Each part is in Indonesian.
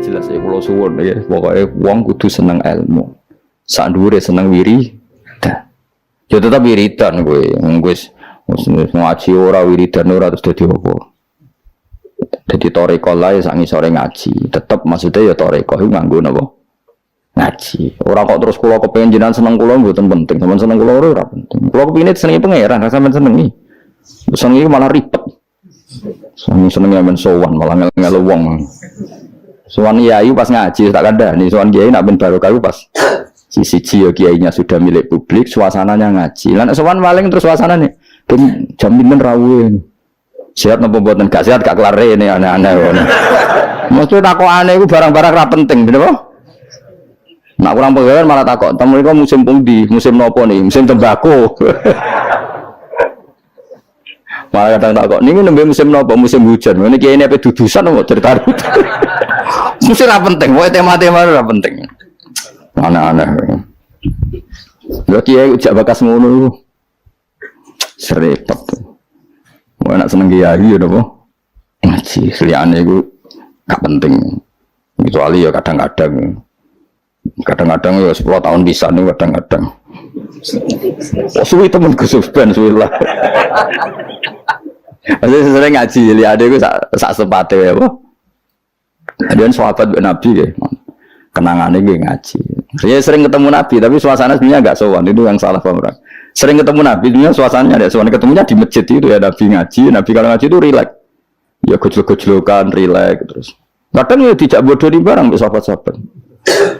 jelas ya kula suwun ya pokoke wong kudu seneng ilmu. Sak dhuwure seneng wiridan. Ya tetep wiridan kowe wis ngaji ora wiridan ora terus dadi apa. Dadi toreko lae sak ngisore ngaji. Tetep maksudnya ya toreko iku nganggo napa? Ngaji. Ora kok terus kula kepengin jenengan seneng kula mboten penting. Sampeyan seneng kula ora penting. Kula kepengin senengi pangeran, sampeyan senengi. Senengi malah ribet. Senengi men sowan malah ngelu wong. Sowan kiai pas ngaji tak kandhani, sowan kiai nak ben barokah pas siji ya kiainya sudah milik publik, suasananya ngaji. Lan sowan maling terus suasanane ben jam pinten rawuh. Sehat napa mboten? Gak sehat gak kelar rene aneh-aneh ngono. Mesti takokane iku barang-barang ra penting, bener apa? Nak kurang pegawai malah takok, "Temu iku musim pundi? Musim napa nih? Musim tembakau." Malah kadang takok, "Niki nembe musim napa? Musim hujan." Ngene kiai ini ape dudusan kok cerita. Mesti ra penting, wae tema-tema ra penting. Aneh-aneh. Lha kiai ujak bakas ngono iku. Serepet. Wae nak seneng kiai ya napa? Ngaji, liyane iku gak penting. Kecuali ya kadang-kadang ya 10 tahun bisa nih kadang-kadang. Suwi temen Gus Ben suwi lah. Masih sering ngaji lihat aku sak sepate ya apa. Kemudian sahabat Nabi ya. Kenangannya gue ngaji. Saya sering ketemu Nabi tapi suasana sebenarnya agak sowan, itu yang salah paham orang. Sering ketemu Nabi sebenarnya suasananya ada sowan, ketemunya di masjid itu ya Nabi ngaji. Nabi kalau ngaji itu rileks. Ya gojlok-gojlokan rileks terus. Kadang ya tidak bodoh di barang untuk sahabat-sahabat.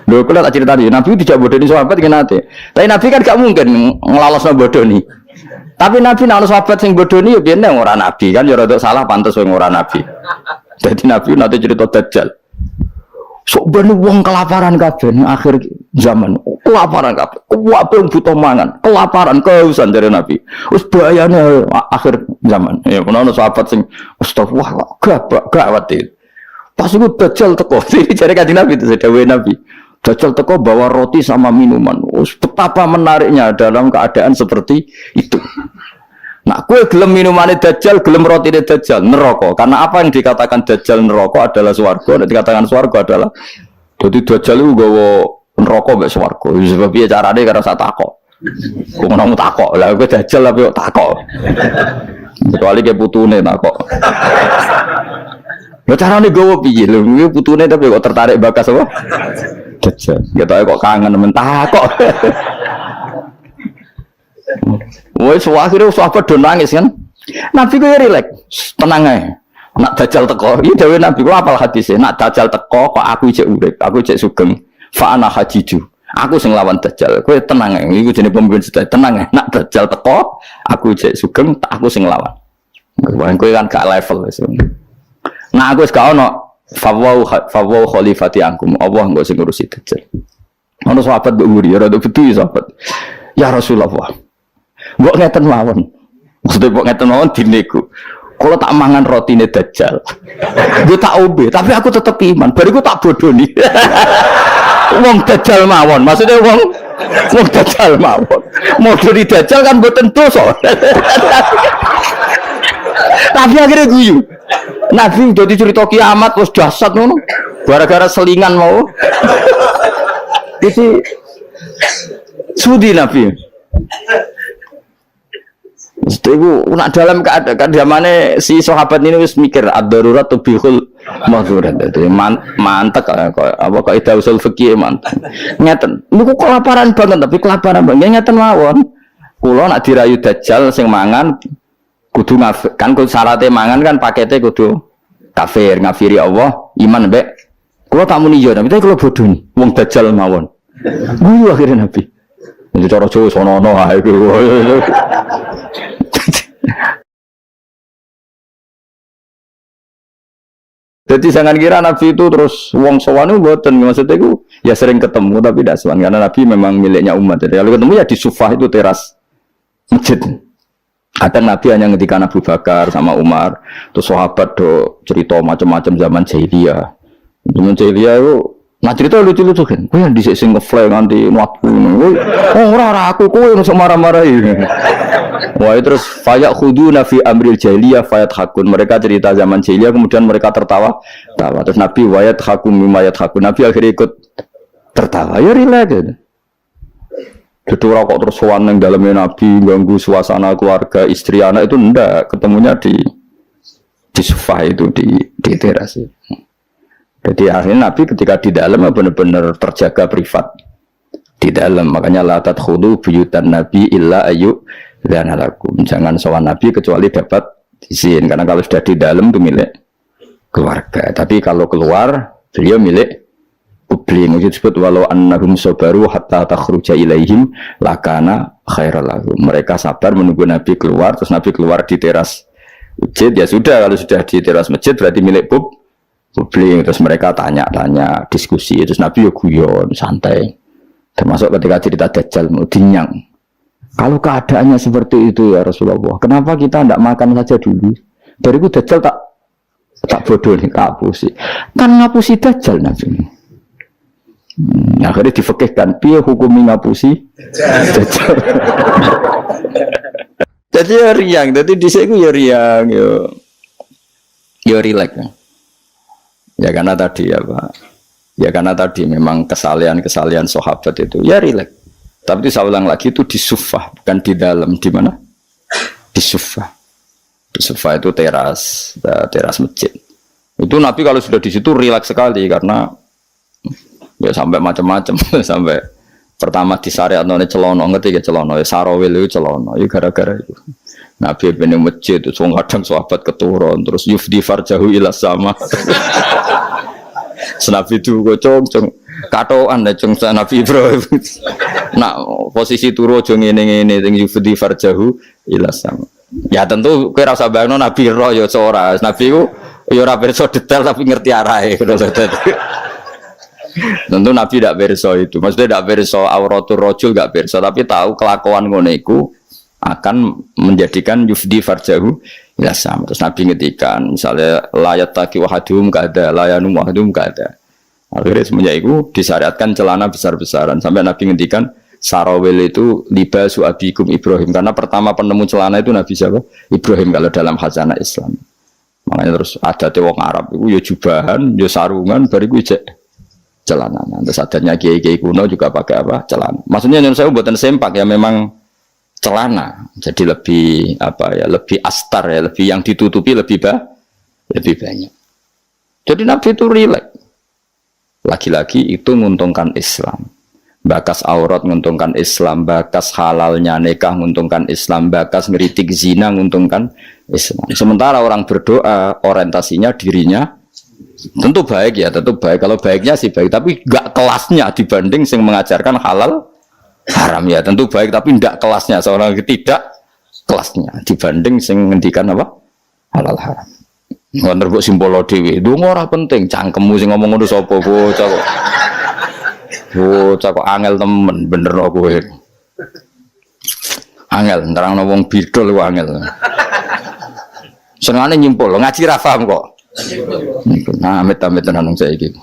Lho kula tak cerita tadi, Nabi tidak bodoh di sahabat kena ate. Tapi Nabi kan gak mungkin ngelalosno bodoh nih. Tapi Nabi nek ana sahabat sing bodoh nih ya biyen ora Nabi kan ya rada salah pantes wong ora Nabi. Jadi Nabi nanti cerita Dajjal. Sok ben wong kelaparan kabeh akhir zaman. Kelaparan kabeh. Kabeh butuh mangan, kelaparan, kehausan dari Nabi. Wis bahayane akhir zaman. Ya ono sahabat sing astagfirullah gawat itu. Pas itu Dajjal teko, ini jare kanjeng Nabi itu dawuhe Nabi. Dajjal teko bawa roti sama minuman. Betapa menariknya dalam keadaan seperti itu. Nah, kue gelem minumane Dajjal, gelem rotine Dajjal, neraka. Karena apa yang dikatakan Dajjal neraka adalah swarga, dan dikatakan swarga adalah jadi Dajjal itu gawa neraka mbek swarga. Sebab piye carane karo sak takok. Kok ngono takok. Lah kowe Dajjal tapi kok takok. Kecuali ke putune takok. Lha carane gawa piye lho? Kuwi putune tapi kok tertarik bakas apa? Dajjal. Ya kok kangen men takok. Woi, akhirnya sahabat do nangis kan. Nabi ku rileks, tenang ae. Nak Dajjal teko, iki dawuh Nabi ku apal hadise, nak Dajjal teko kok aku cek urip, aku cek sugeng. Fa ana hajiju. Aku sing lawan Dajjal. Kowe tenang ae, iku jenenge pemimpin sedaya. Tenang ae, nak Dajjal teko, aku cek sugeng, aku sing lawan. Kowe kan gak level wis. Nah aku wis gak ono fawau khalifati angkum. Allah engko sing ngurusi Dajjal. Ono sahabat mbok nguri, ora betu sahabat. Ya Rasulullah. Mbok ngeten mawon. Maksudnya mbok ngeten mawon dineku. Kalau tak mangan rotine Dajjal. Gue tak obe, tapi aku tetep iman. Bariku tak bodoni. Wong Dajjal mawon. Maksudnya wong Dajjal mawon. Modoni Dajjal kan mboten dosa. Tapi akhirnya guyu. Nabi udah dicerita kiamat terus dahsyat ngono. Gara-gara selingan mau. Itu sudi Nabi. Itu nak dalam keadaan zamane si sahabat ini wis mikir ad-darurat tubihul mahdurat. Dadi mantek apa kaidah usul fikih mantek. Ngeten, niku kelaparan banget tapi kelaparan banget ngeten mawon. Kula nak dirayu Dajjal sing mangan kudu kan syaratnya mangan kan pakete kudu kafir, ngafiri Allah, iman mbek. Kula tak muni yo, tapi kula bodoh nih, wong Dajjal mawon. Guyu akhirnya Nabi. Jadi cara Jawa sono-ono ae iku. Jadi jangan kira Nabi itu terus wong sowan mboten, maksudnya itu ya sering ketemu tapi tidak sowan karena Nabi memang miliknya umat. Jadi kalau ketemu ya di Sufah itu teras masjid. Kadang Nabi hanya ngendikan Abu Bakar sama Umar, terus sahabat do cerita macam-macam zaman jahiliyah. Zaman jahiliyah itu nah cerita lucu-lucu kan. Kowe yang dhisik sing ngefly nganti muatku. Oh ora aku kowe iso marah-marahi. Wah terus fayak khuduna fi amril jahiliyah fayat hakun. Mereka cerita zaman jahiliyah kemudian mereka tertawa. Terus Nabi wayat hakum mimayat hakun. Nabi akhirnya ikut tertawa. Ya relax gitu. Jadi kok terus sowan yang dalamnya Nabi ganggu suasana keluarga istri anak itu ndak, ketemunya di sofa itu di teras. Jadi akhirnya Nabi ketika di dalam benar-benar terjaga privat di dalam, makanya la tadkhulu buyutan Nabi illa ayu dan alakum. Jangan sowan Nabi kecuali dapat izin, karena kalau sudah di dalam itu milik keluarga. Tapi kalau keluar beliau milik publik. Itu disebut walau annahum sabaru hatta takhruja ilaihim lakana khairal lahum. Mereka sabar menunggu Nabi keluar, terus Nabi keluar di teras masjid, ya sudah, kalau sudah di teras masjid berarti milik publik. Terus mereka tanya-tanya, diskusi, terus Nabi ya guyon, santai. Termasuk ketika cerita Dajjal mau dinyang. Kalau keadaannya seperti itu ya Rasulullah, kenapa kita tidak makan saja dulu? Dariku Dajjal tak bodoh nih, ngapusi. Kan ngapusi Dajjal Nabi. Akhirnya difekihkan, piye hukumi ngapusi Dajjal. Jadi ya riang, jadi di sini ya riang, ya relax. Ya karena tadi ya Pak, ya karena tadi memang kesalahan sahabat itu ya relax. Tapi saya ulang lagi itu di sufah, bukan di dalam. Di mana? Di sufah. Di sufah itu teras masjid. Itu Nabi kalau sudah di situ relax sekali karena ya sampai macam-macam sampai pertama di syariat none celono, ngerti ya celono, ya sarawil itu celono, ya gara-gara itu. Nabi bening masjid itu kadang sahabat keturun terus yufdi farjahu ila sama. Senabi itu gocong katoan deh cung Nabi Ibrahim. Nah posisi turu aja ngene-ngene sing yufdi farjahu ila sama. Ya tentu kowe ora usah bayangno Nabi roh ya ora. Nabi ku ya ora pirsa detail tapi ngerti arahe. Tentu Nabi tidak berso itu, maksudnya tidak berso auratul rojul tidak berso, tapi tahu kelakuan ngoneku akan menjadikan yufdi farjahu ya sama. Terus Nabi ngetikan, misalnya layat taki wahadum kada, layanum wahadum kada. Akhirnya semenjak itu disyariatkan celana besar-besaran sampai Nabi ngetikan sarawil itu libasu abikum Ibrahim, karena pertama penemu celana itu Nabi siapa? Ibrahim kalau dalam khazanah Islam. Makanya terus ada wong Arab itu ya jubahan, ya sarungan, bariku ijek celana. Terus adanya kiai-kiai kuno juga pakai apa? Celana. Maksudnya yang saya buatan sempak ya memang celana. Jadi lebih apa ya? Lebih astar ya, lebih yang ditutupi lebih banyak. Jadi Nabi itu rileks. Lagi-lagi itu menguntungkan Islam. Bakas aurat menguntungkan Islam, bakas halalnya nikah menguntungkan Islam, bakas ngeritik zina menguntungkan Islam. Sementara orang berdoa orientasinya dirinya tentu baik ya, tentu baik. Kalau baiknya sih baik, tapi enggak kelasnya dibanding yang mengajarkan halal haram ya. Tentu baik, tapi enggak kelasnya. Seorang tidak kelasnya dibanding yang ngendikan apa halal haram. Nggak kok simbolo dewi. Itu ora penting. Cangkemmu sing ngomong ngono sapa bocah kok. Bocah kok angel temen bener kok kowe. Angel nerangno wong bidol kok angel. Senengane nyimpul, ngaji ra paham kok. Nah, amit-amit tenan saya gitu.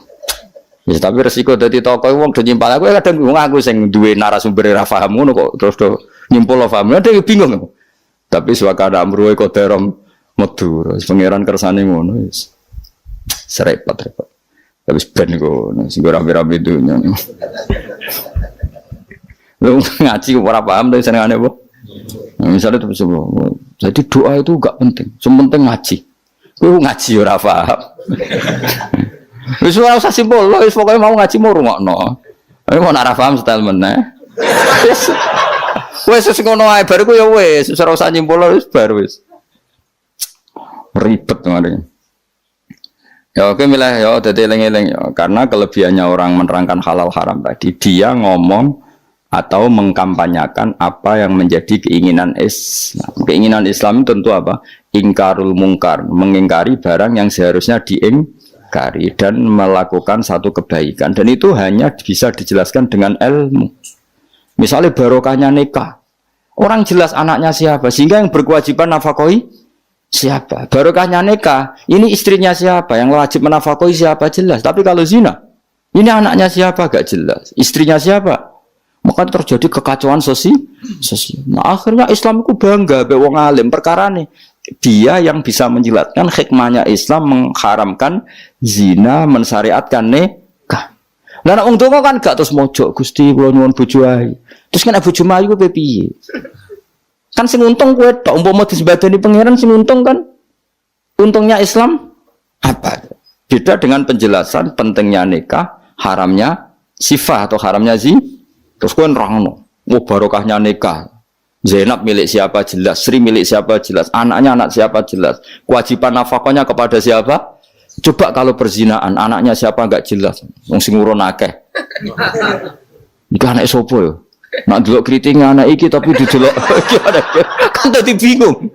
Ya, tapi resiko dadi tokoh wong do nyimpal aku kadang wong aku sing duwe narasumber ra paham ngono kok terus do nyimpul lo paham. Ada bingung. Tapi suaka amruhe koderom metu. Pangeran kersane ngono wis. Serepet-repet. Habis ben ngono sing ora rame-rame dunya. Lu ngaji ora paham tapi senengane apa? Nah, misalnya terus jadi doa itu enggak penting. Yang penting ngaji. Ku ngaji ora paham. Wis ora usah simpul, wis pokoke mau ngaji mau rungokno. Mau ora paham setel meneh. Wis ngono ae bar ku ya wis, ora usah nyimpul wis bar wis. Ribet ngene. Ya oke milah ya dadi eling-eling ya, karena kelebihannya orang menerangkan halal haram tadi, dia ngomong atau mengkampanyakan apa yang menjadi keinginan Islam. Keinginan Islam tentu apa? Ingkarul mungkar, mengingkari barang yang seharusnya diingkari dan melakukan satu kebaikan. Dan itu hanya bisa dijelaskan dengan ilmu. Misalnya barokahnya nikah. Orang jelas anaknya siapa, sehingga yang berkewajiban nafkahi siapa. Barokahnya nikah, ini istrinya siapa, yang wajib menafkahi siapa jelas. Tapi kalau zina, ini anaknya siapa gak jelas. Istrinya siapa? Maka terjadi kekacauan sosial. Nah, akhirnya Islam itu bangga be wong alim perkara nih. Dia yang bisa menjelaskan hikmahnya Islam mengharamkan zina, mensyariatkan nikah. Lah nek wong tuwa kan gak terus mojok Gusti kula nyuwun bojo ae. Terus kan bojo ayu ku piye? Kan sing untung kowe tok umpama disembadani pangeran sing untung kan. Untungnya Islam apa? Beda dengan penjelasan pentingnya nikah, haramnya sifah atau haramnya terus kowe nerangno, barokahnya nikah. Zainab milik siapa jelas, Sri milik siapa jelas, anaknya anak siapa jelas, kewajiban nafkahnya kepada siapa? Coba kalau perzinaan, anaknya siapa enggak jelas, wong sing urun akeh. Iki anak sapa yo? Nak delok kriting anak iki tapi didelok kan dadi bingung.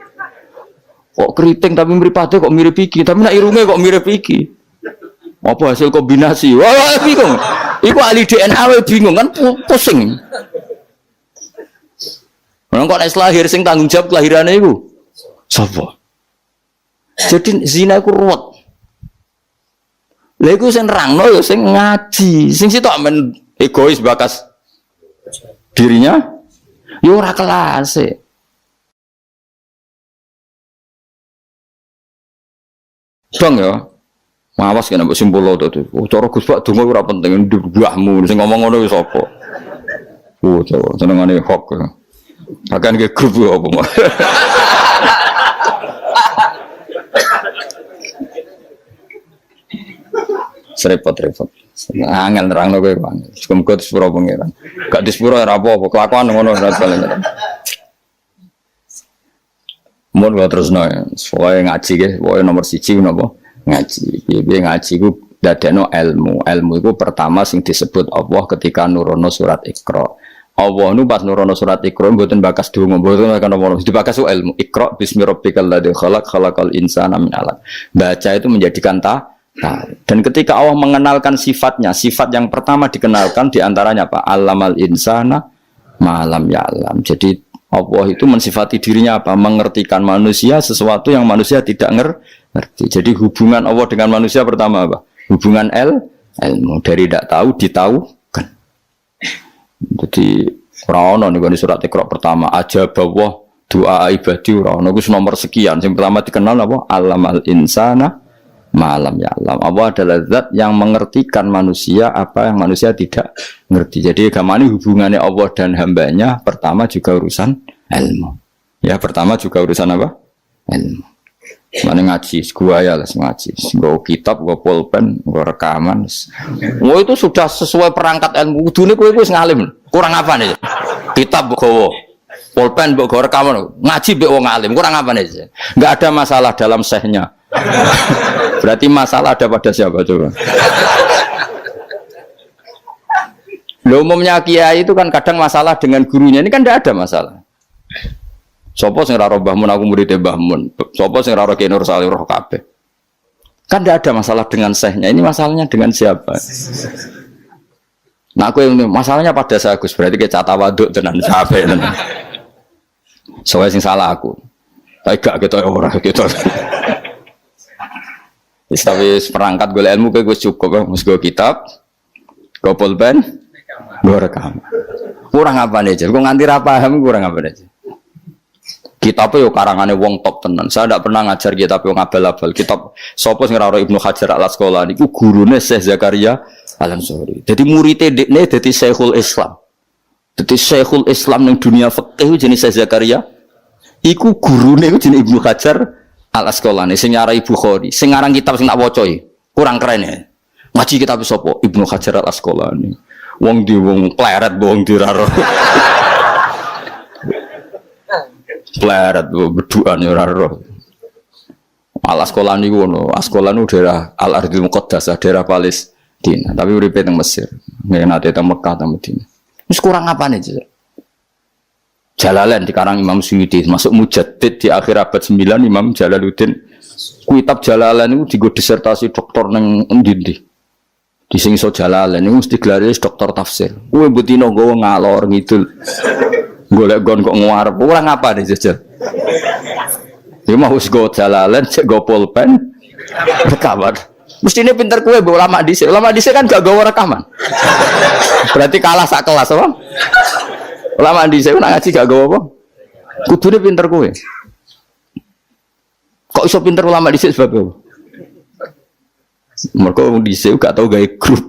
Kok keriting tapi mripate kok mirip iki, tapi nak irunge kok mirip iki. Apa hasil kombinasi? Wah, bingung. Iku ahli DNA we bingung kan pusing. Orang kok nek lahir sing tanggung jawab kelahirane iku sapa? Jadi zina iku ruwet. Lha iku sing nerangno ya sing ngaji, sing sitok men egois bakas dirinya ya ora kelas. Bang ya. Mawas kena mbok simpul to. Cara Gus Pak donga ora penting mbahmu sing ngomong ngono wis apa. Senengane hok. Akan ke grup apa mah. Repot. Angel nerangno kowe bang. Muga disepuro pangeran. Gak disepuro ora apa-apa, kelakuan ngono ora paling. Mun wae terusno ya. Soale ngaji ge, pokoke nomor 1 napa? Ngaji. Piye ngaji ku dadekno ilmu. Ilmu iku pertama sing disebut Allah ketika nurono surat Iqra. Allah nu pas nurono surat Iqra mboten bakas donga, mboten akan ono dibakas ilmu. Iqra bismi rabbikal ladzi khalaq khalaqal insana min 'alaq. Baca itu menjadikan dan ketika Allah mengenalkan sifatnya, sifat yang pertama dikenalkan diantaranya apa? Allamal insana malam ya'lam. Jadi Allah itu mensifati dirinya apa? Mengertikan manusia sesuatu yang manusia tidak ngerti. Jadi hubungan Allah dengan manusia pertama apa? Hubungan ilmu. Dari tidak tahu ditahukan. Jadi ora ono niku surat Iqra pertama aja bahwa doa ibadi ora ono iku nomor sekian. Yang pertama dikenal apa? Allamal insana malam ya alam. Allah adalah zat yang mengertikan manusia apa yang manusia tidak ngerti. Jadi agama ini hubungannya Allah dan hambanya pertama juga urusan ilmu. Ya pertama juga urusan apa? Ilmu. Mana ngaji, gua ya lah ngaji. Gua kitab, gua pulpen, gua rekaman. Gua itu sudah sesuai perangkat ilmu. Kudune kowe wis ngalim. Kurang apa nih? Kitab gua, pulpen gua rekaman. Ngaji mbek wong alim. Kurang apa nih? Enggak ada masalah dalam sehnya. Berarti masalah ada pada siapa coba? Loh, umumnya kiai itu kan kadang masalah dengan gurunya. Ini kan tidak ada masalah. Sopo sing raro Mbah Mun aku murid Mbah Mun. Sopo sing raro Ki Nur Salih roh kabeh. Kan tidak ada masalah dengan sehnya. Ini masalahnya dengan siapa? Nah aku yang masalahnya pada saya Gus. Berarti kayak cata waduk tenan capek tenan. Soalnya sing salah aku. Tapi gak gitu orang gitu. Tapi perangkat gue ilmu gue cukup. Mus gue kitab, gue pulpen, gue rekam. Kurang apa nih? Gue nganti paham kurang apa nih? Kitabnya yo karangannya wong top tenan. Saya tidak pernah ngajar kitab yang abal-abal. Kitab sopo sing ora Ibnu Hajar Al-Asqalani iku gurune Syekh Zakaria Al-Ansori. Jadi muridé dekne dadi Syekhul Islam. Dadi Syekhul Islam ning dunia fikih jenenge Syekh Zakaria. Iku gurune iku jenenge Ibnu Hajar Al-Asqalani sing nyarai Bukhari. Sing ngarang kitab sing tak waca kurang keren ya. Ngaji kitab sopo? Ibnu Hajar Al-Asqalani. Wong di wong pleret wong diraro. Pleret berduaan ya ora roh. Al-Asqalani ngono, Asqalani daerah Al-Ardhil Muqaddasah, daerah Palestina, tapi uripe teng Mesir. Nggih nate teng Mekah teng Madinah. Wis kurang apane, Cek? Jalalain dikarang Imam Suyuti, masuk mujaddid di akhir abad 9 Imam Jalaluddin. Kitab Jalalain itu digo disertasi doktor nang endi-endi. Di sing iso Jalalain itu mesti gelare doktor tafsir. Kowe mbutino nggawa ngalor ngidul. Golek gon kok ngarep ora ngapa nih jajal. Ya mau wis go Jalalain, cek go pulpen. Rekaman. Mestine pinter kowe mbok ulama dhisik. Ulama dhisik kan gak gawa rekaman. Berarti kalah sak kelas apa? Ulama dhisik nak ngaji gak gawa apa? Kudune pinter kowe. Kok iso pinter ulama dhisik sebab apa? Mergo wong dhisik gak tau gawe grup.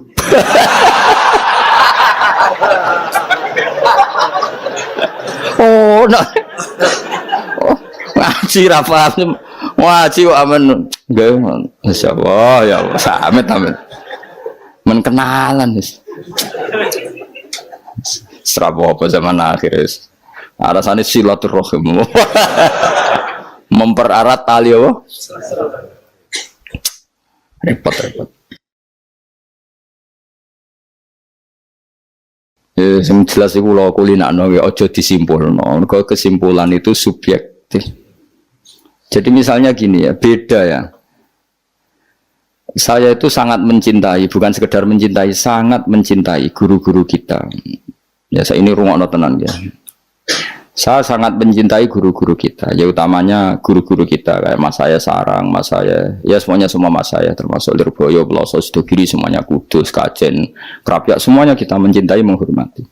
Oh, nah. Oh, ngaji ra paham. Ngaji kok amen gawe masyaallah ya Allah, samit amin. Men kenalan wis. Serapa apa zaman akhir wis. Alasannya silaturahim. Mempererat tali apa? Repot. Yang jelas itu kalau kulinakno ojo disimpulno. Kalau kesimpulan itu subjektif. Jadi misalnya gini ya, beda ya. Saya itu sangat mencintai, bukan sekedar mencintai, sangat mencintai guru-guru kita. Ya saya ini rungokno tenan ya. Saya sangat mencintai guru-guru kita, ya utamanya guru-guru kita kayak mas saya Sarang, mas saya, ya semuanya semua mas saya termasuk Lirboyo, Peloso, Sidogiri, semuanya Kudus, Kajen, Krapyak, semuanya kita mencintai, menghormati.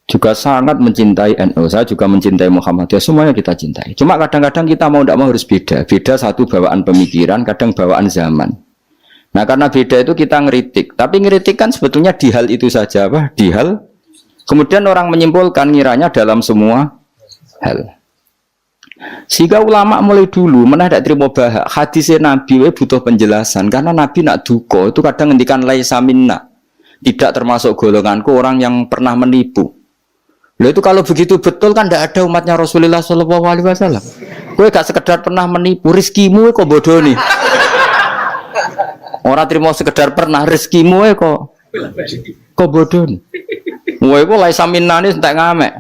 Juga sangat mencintai NU, saya juga mencintai Muhammadiyah, semuanya kita cintai. Cuma kadang-kadang kita mau tidak mau harus beda, satu bawaan pemikiran, kadang bawaan zaman. Nah karena beda itu kita ngeritik, tapi ngeritik kan sebetulnya di hal itu saja, apa? Di hal kemudian orang menyimpulkan ngiranya dalam semua hal. Sehingga ulama mulai dulu mana tidak terima bahak hadisnya Nabi butuh penjelasan karena Nabi nak duko itu kadang ngendikan laisa minna, tidak termasuk golonganku orang yang pernah menipu. Loh itu kalau begitu betul kan tidak ada umatnya Rasulullah SAW. Kowe gak sekedar pernah menipu, rezekimu kok bodoh nih. Orang terima sekedar pernah, rezekimu kok bodoh nih. Wah itu laisa minna ini entek ngamek.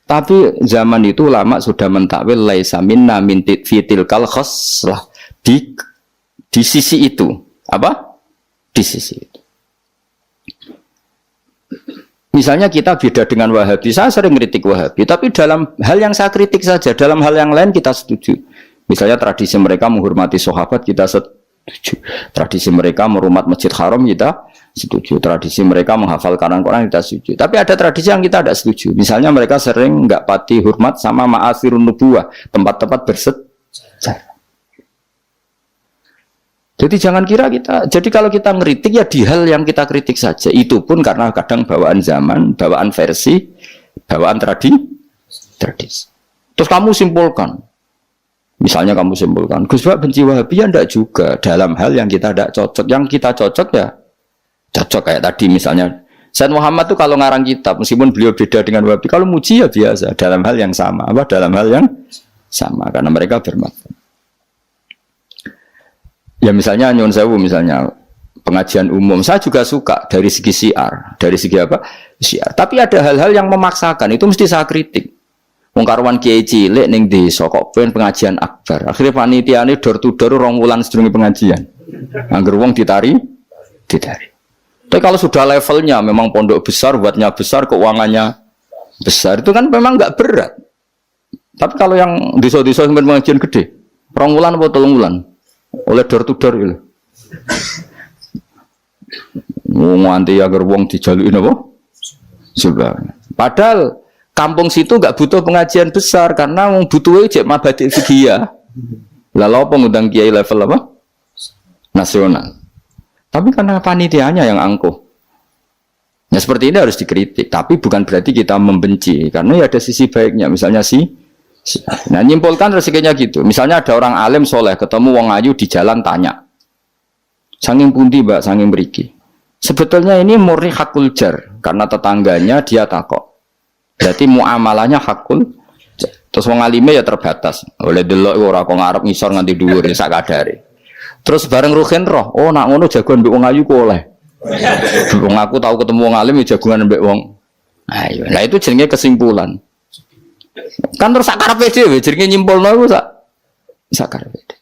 Tapi zaman itu ulama sudah mentakwil laisa minna min fitil kal khoslah di sisi itu. Apa? Di sisi itu. Misalnya kita beda dengan Wahabi, saya sering kritik Wahabi, tapi dalam hal yang saya kritik saja, dalam hal yang lain kita setuju. Misalnya tradisi mereka menghormati sahabat, kita setuju. Tradisi mereka merumat Masjid Haram, kita setuju. Tradisi mereka menghafal Quran, kita setuju. Tapi ada tradisi yang kita tidak setuju. Misalnya mereka sering nggak pati hormat sama ma'asirun nubuwah, tempat-tempat bersejarah. Jadi jangan kira kita, jadi kalau kita ngeritik ya di hal yang kita kritik saja. Itu pun karena kadang bawaan zaman, bawaan versi, bawaan tradisi. Terus kamu simpulkan, misalnya kamu simpulkan, Gus Bak benci Wahabi ya enggak juga. Dalam hal yang kita tidak cocok, yang kita cocok ya cocok kayak tadi misalnya. Said Muhammad tuh kalau ngarang kitab, meskipun beliau beda dengan Wahabi, kalau muji ya biasa, dalam hal yang sama, apa dalam hal yang sama, karena mereka bermakna. Ya misalnya nyuwun sewu, misalnya pengajian umum, saya juga suka dari segi syiar, dari segi apa? Syiar. Tapi ada hal-hal yang memaksakan, itu mesti saya kritik. Wong karuan kiai cilik ning desa kok pengajian akbar. Akhirnya panitiane door to door 2 wulan sedurunge pengajian. Angger wong ditari. Tapi kalau sudah levelnya memang pondok besar, buatnya besar, keuangannya besar, itu kan memang enggak berat. Tapi kalau yang desa-desa sampai pengajian gede, 2 wulan atau 3 wulan oleh door to door itu. Nganti agar wong dijalukin apa? Sudah. Padahal kampung situ enggak butuh pengajian besar karena wong butuhe cek mabadi fikih. Lalu apa ngundang kiai level apa? Nasional. Tapi karena panitianya yang angkuh. Ya seperti ini harus dikritik, tapi bukan berarti kita membenci karena ya ada sisi baiknya. Misalnya nah nyimpulkan rezekinya gitu. Misalnya ada orang alim soleh ketemu wong ayu di jalan tanya, sanging pundi mbak, sanging beriki. Sebetulnya ini murni hakul jar karena tetangganya dia takok. Berarti muamalahnya hakul. Terus wong alime ya terbatas. Oleh delok ora kok ngarep ngisor nganti dhuwur sak kadare. Terus bareng Ruhin roh, oh nak ngono jagoan mbek wong ayu ku oleh. Wong aku tahu ketemu wong alim ya jagoan mbek wong ayu. Nah itu jenenge kesimpulan. Kan terus sak karepe dhewe jenenge nyimpulno iku sak karepe.